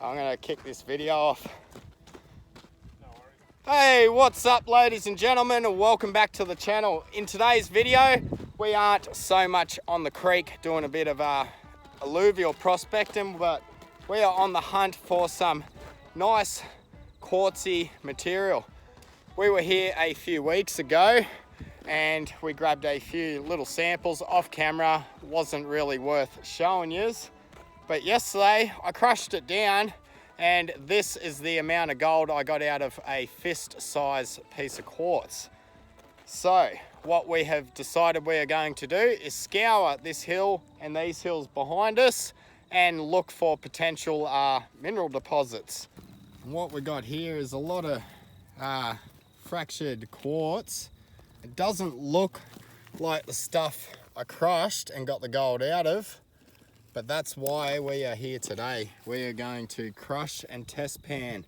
I'm gonna kick this video off. Hey, what's up ladies and gentlemen, and welcome back to the channel. In today's video, we aren't so much on the creek doing a bit of alluvial prospecting, but we are on the hunt for some nice quartzy material. We were here a few weeks ago and we grabbed a few little samples off camera. Wasn't really worth showing yous, but yesterday I crushed it down, and this is the amount of gold I got out of a fist size piece of quartz. So what we have decided we are going to do is scour this hill and these hills behind us and look for potential mineral deposits. And what we got here is a lot of fractured quartz. It doesn't look like the stuff I crushed and got the gold out of, but that's why we are here today. We are going to crush and test pan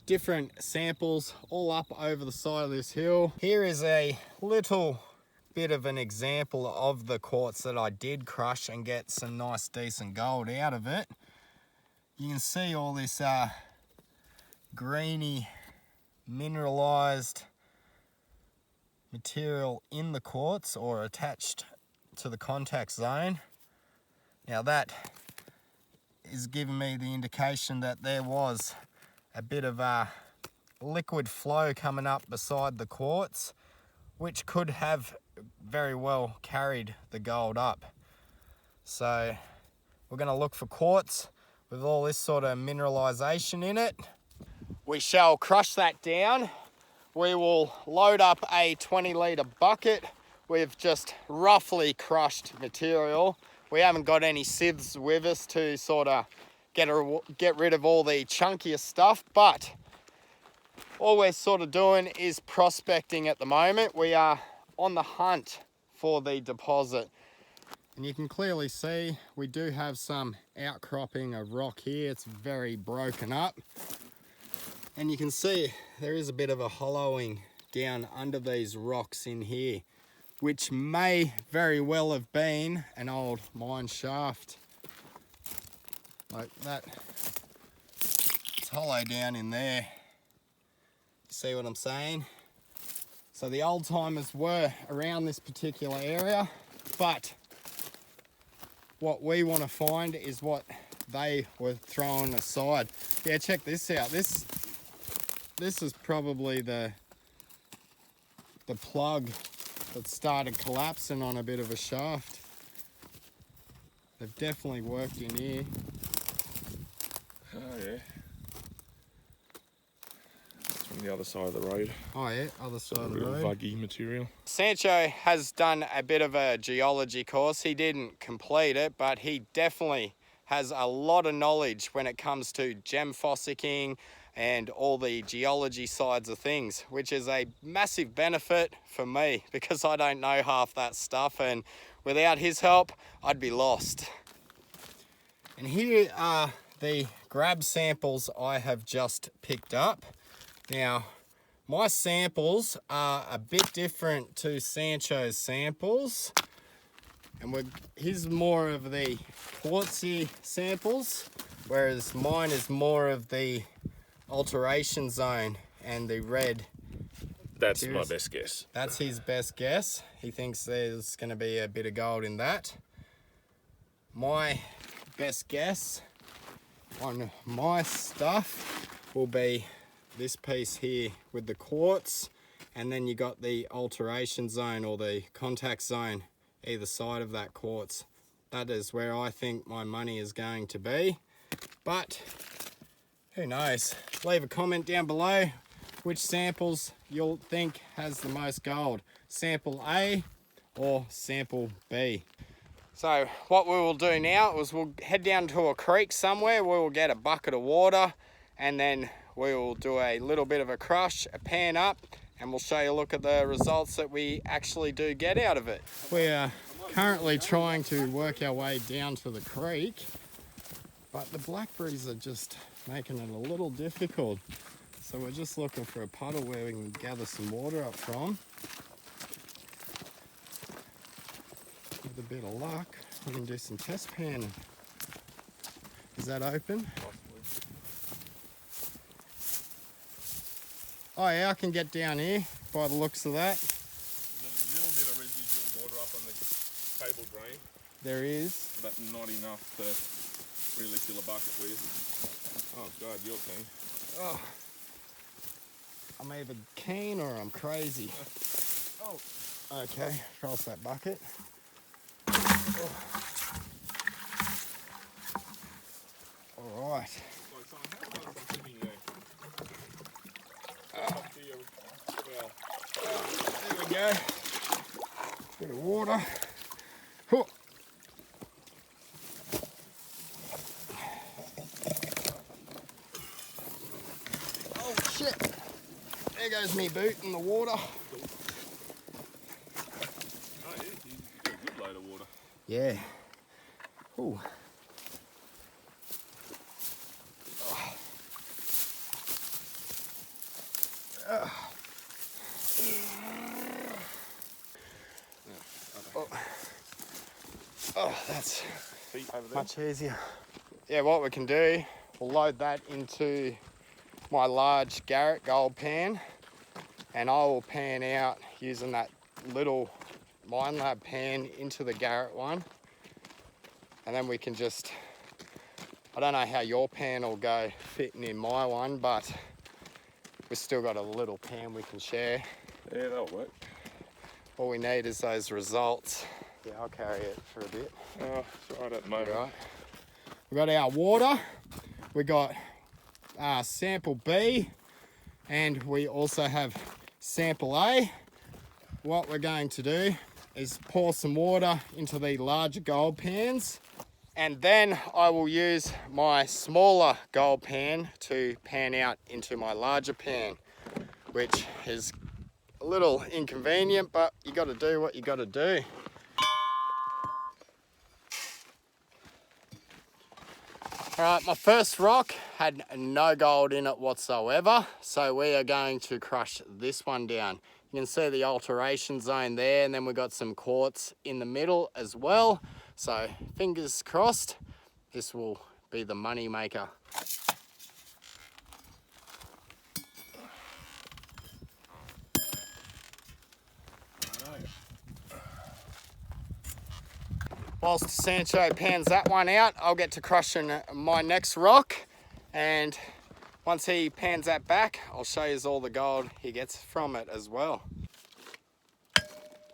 different samples all up over the side of this hill. Here is a little bit of an example of the quartz that I did crush and get some nice decent gold out of it. You can see all this greeny mineralized material in the quartz or attached to the contact zone. Now that is giving me the indication that there was a bit of a liquid flow coming up beside the quartz, which could have very well carried the gold up. So we're going to look for quartz with all this sort of mineralization in it. We shall crush that down. We will load up a 20-litre bucket with just roughly crushed material. We haven't got any sieves with us to sort of get rid of all the chunkier stuff, but all we're sort of doing is prospecting at the moment. We are on the hunt for the deposit. And you can clearly see we do have some outcropping of rock here. It's very broken up. And you can see there is a bit of a hollowing down under these rocks in here, which may very well have been an old mine shaft. Like that. It's hollow down in there. See what I'm saying? So the old timers were around this particular area, but what we want to find is what they were throwing aside. Yeah, check this out. This is probably the plug that started collapsing on a bit of a shaft. They've definitely worked in here. Oh yeah. It's from the other side of the road. Oh yeah, other side of the road. Vuggy material. Sancho has done a bit of a geology course. He didn't complete it, but he definitely has a lot of knowledge when it comes to gem fossicking and all the geology sides of things, which is a massive benefit for me because I don't know half that stuff, and without his help, I'd be lost. And here are the grab samples I have just picked up. Now, my samples are a bit different to Sancho's samples, and here's more of the quartzy samples, whereas mine is more of the alteration zone and the red. That's my best guess. That's his best guess. He thinks there's going to be a bit of gold in that. My best guess on my stuff will be this piece here with the quartz, and then you got the alteration zone or the contact zone either side of that quartz. That is where I think my money is going to be, but who knows? Leave a comment down below which samples you'll think has the most gold. Sample A or sample B. So what we will do now is we'll head down to a creek somewhere. We will get a bucket of water, and then we will do a little bit of a crush, a pan up, and we'll show you a look at the results that we actually do get out of it. We are currently trying to work our way down to the creek, but the blackberries are just making it a little difficult. So we're just looking for a puddle where we can gather some water up from. With a bit of luck, we can do some test panning. Is that open? Oh yeah, I can get down here by the looks of that. There's a little bit of residual water up on the table drain, There is. but not enough to really fill a bucket with. Oh God, you're keen. Oh. I'm either keen or I'm crazy. Oh. Okay, cross that bucket. Oh. All right. Like, so how close I'm sitting there? Up to your well. There we go. Bit of water. Oh. Oh shit. There goes me boot in the water. Oh yeah, you got a good load of water. Yeah. Ooh. Oh, that's Feet over there. much easier. Yeah, what we can do, we'll load that into my large Garrett gold pan, and I will pan out using that little Mine Lab pan into the Garrett one, and then we can just, I don't know how your pan will go fitting in my one, but we've still got a little pan we can share. Yeah, that'll work. All we need is those results. Yeah, I'll carry it for a bit. Oh, it's right at the moment. Right. We got our water, we got sample B, and we also have sample A. What we're going to do is pour some water into the larger gold pans, and then I will use my smaller gold pan to pan out into my larger pan, which is a little inconvenient, but you got to do what you got to do. All right, my first rock had no gold in it whatsoever, so we are going to crush this one down. You can see the alteration zone there, and then we've got some quartz in the middle as well. So fingers crossed, this will be the money maker. Whilst Sancho pans that one out, I'll get to crushing my next rock, and once he pans that back, I'll show you all the gold he gets from it as well.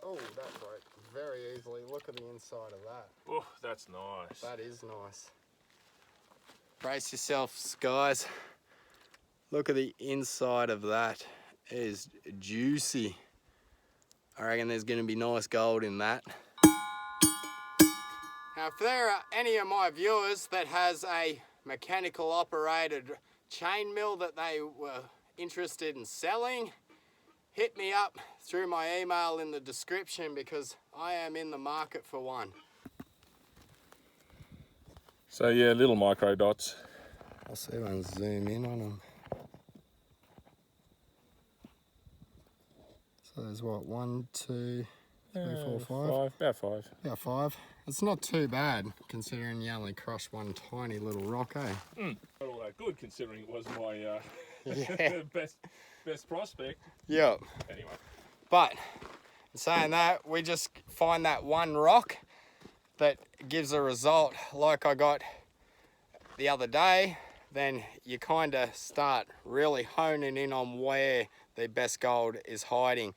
Oh, that broke very easily. Look at the inside of that. Oh, that's nice. That is nice. Brace yourselves, guys. Look at the inside of that. It is juicy. I reckon there's going to be nice gold in that. Now, if there are any of my viewers that has a mechanical operated chain mill that they were interested in selling, hit me up through my email in the description, because I am in the market for one. So yeah, little micro dots. I'll see if I can zoom in on them. So there's what, 1, 2, 3, 4, 5? About five. About 5. It's not too bad considering you only crushed one tiny little rock, eh? Not all that good considering it was my Yeah. best prospect. Yep. Anyway. But in saying that, we just find that one rock that gives a result like I got the other day, then you kind of start really honing in on where the best gold is hiding.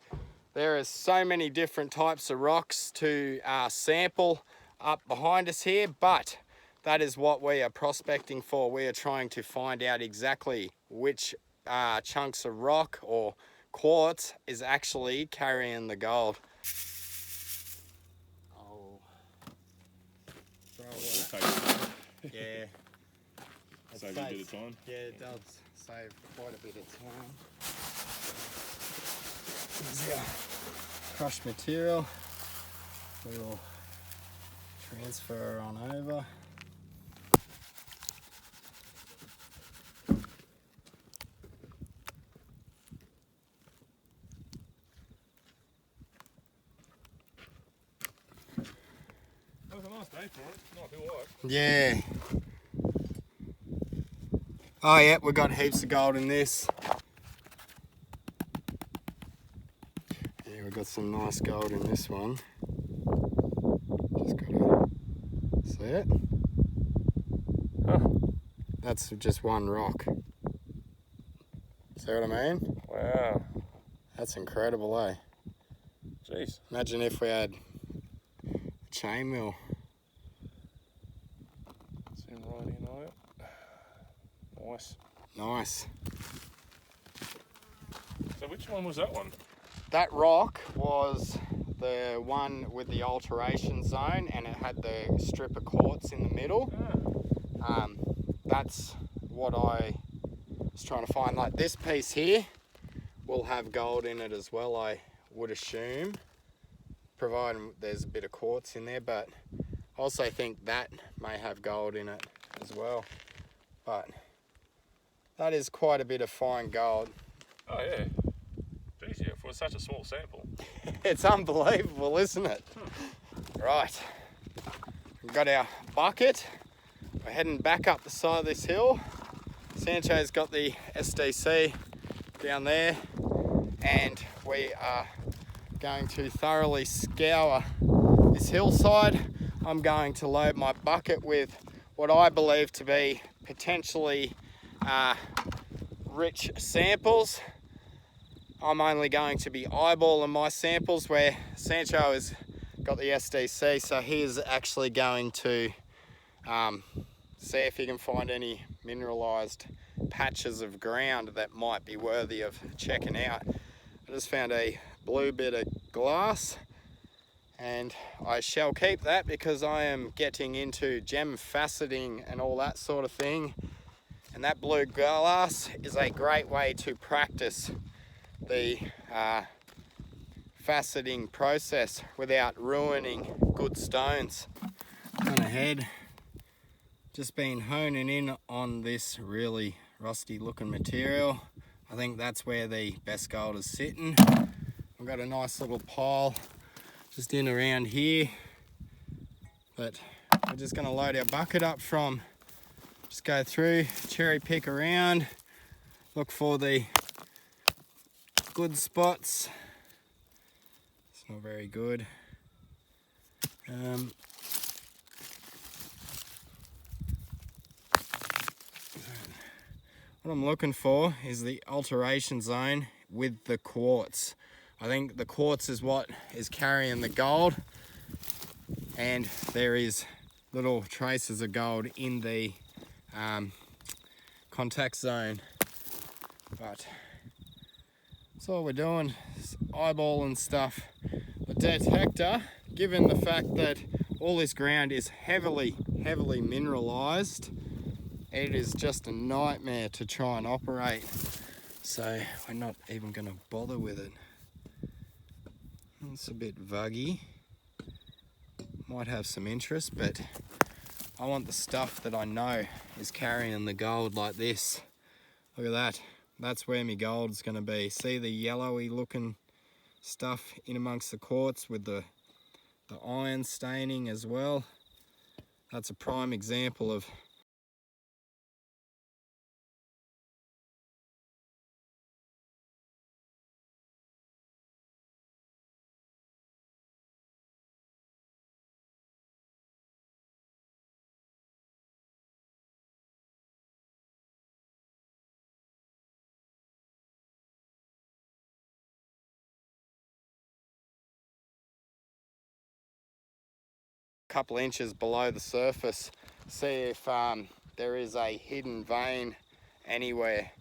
There is so many different types of rocks to sample up behind us here, but that is what we are prospecting for. We are trying to find out exactly which chunks of rock or quartz is actually carrying the gold. Oh. Yeah. Save you a bit of time. Yeah, it does save quite a bit of time. Here's our crushed material. We will transfer on over. That was a nice day for it. Not too hot. Yeah. Oh yeah, we got heaps of gold in this. got some nice gold in this one. Just gotta see it. Oh. That's just one rock. See what I mean? Wow. That's incredible, eh? Jeez. Imagine if we had a chain mill. Zoom right in on it. Nice. Nice. So which one was that one? That rock was the one with the alteration zone, and it had the strip of quartz in the middle. That's what I was trying to find. Like this piece here will have gold in it as well, I would assume, providing there's a bit of quartz in there, but I also think that may have gold in it as well. But that is quite a bit of fine gold. Oh yeah. Jeez, yeah, for such a small sample. It's unbelievable, isn't it? Right, we've got our bucket. We're heading back up the side of this hill. Sancho's got the SDC down there, and we are going to thoroughly scour this hillside. I'm going to load my bucket with what I believe to be potentially rich samples. I'm only going to be eyeballing my samples, where Sancho has got the SDC, so he is actually going to see if he can find any mineralized patches of ground that might be worthy of checking out. I just found a blue bit of glass, and I shall keep that because I am getting into gem faceting and all that sort of thing, and that blue glass is a great way to practice the faceting process without ruining good stones. Gone ahead, just been honing in on this really rusty looking material. I think that's where the best gold is sitting. I've got a nice little pile just in around here, but we're just going to load our bucket up from, just go through, cherry pick around, look for the good spots. It's not very good. What I'm looking for is the alteration zone with the quartz. I think the quartz is what is carrying the gold, and there is little traces of gold in the contact zone. But that's all we're doing, is eyeballing stuff. The detector, given the fact that all this ground is heavily mineralized, it is just a nightmare to try and operate. So we're not even going to bother with it. It's a bit vuggy. Might have some interest, but I want the stuff that I know is carrying the gold like this. Look at that. That's where my gold is going to be. See the yellowy looking stuff in amongst the quartz with the iron staining as well. That's a prime example of a couple inches below the surface. See if there is a hidden vein anywhere.